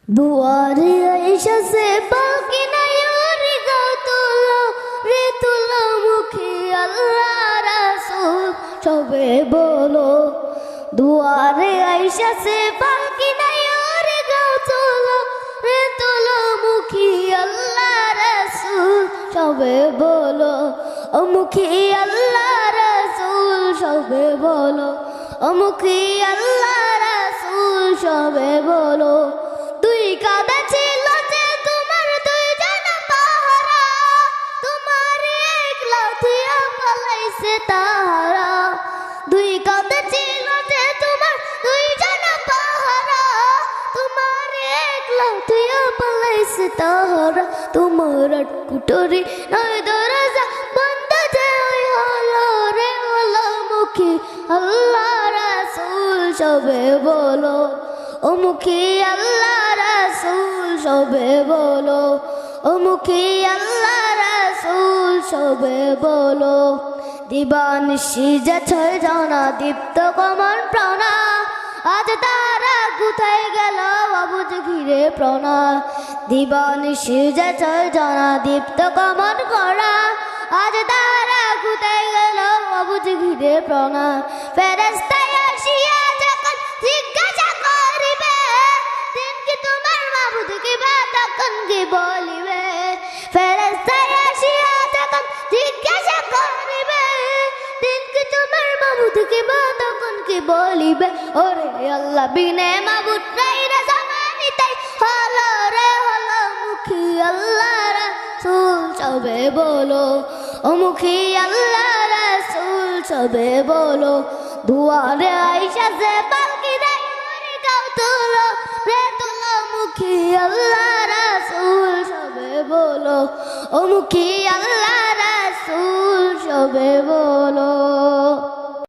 দুয়ারে আয়েশা সে বাকি নাই রে গাও তোলো রে তোলো মুখে আল্লাহ রাসূল সবে বলো। দুয়ারে আয়েশা সে বাকি নাই রে গাও তোলো রে তোলো মুখে আল্লাহ রাসূল সবে বলো। ও মুখে আল্লাহ রাসূল সবে বলো। ও মুখে আল্লাহ রাসূল সবে বলো। দুই কাঁধে ছিল যে তোমার দুইজন পাহারা, তোমার একলা থিয়া পালাইছে তাহারা। দুই কাঁধে ছিল যে তোমার দুইজন পাহারা, তোমার একলা থিয়া পালাইছে তাহারা। তোমার কুটরি নয় দরজা বন্ধ যে ওই হলো রে হলো মুখে আল্লাহ রাসূল সবে বলো। ও মুখে আল্লাহ রাসূল সবে বলো। ও মুখে আল্লাহ রাসূল সবে বলো। দিবানিশি যে ছয় জানা দীপ্ত কমন প্রাণা, আজ তারা কোথায় গেল অবুঝ ঘিরে প্রণা। দিবানিশি যে ছয় জানা দীপ্ত কমন করা, আজ তারা কোথায় গেল অবুঝ ঘিরে প্রণা। ফেরেশতায় আসিয়া যখন জিজ্ঞাসা করিবে, দিন কি তোমার মাবুদ কি বা তখন কি বলিবে। ফেরেশতায় আসিয়া যখন জিজ্ঞাসা করিবে, দিন কি তোমার মাবুদ কি বা তখন কি বলিবে। ওরে আল্লাহ বিনে মাবুদ নাই রে জামানি তাই হলো রে হলো মুখী আল্লাহ রাসূল সবে বলো। ও মুখী আল্লাহ রাসূল সবে বলো। দুয়ারে আয়েশা সে বাকি নাই রে গাও তোলো রে তোলো মুখী আল্লাহ রাসূল সবে বলো। ও মুখী আল্লাহ রাসূল সবে বলো।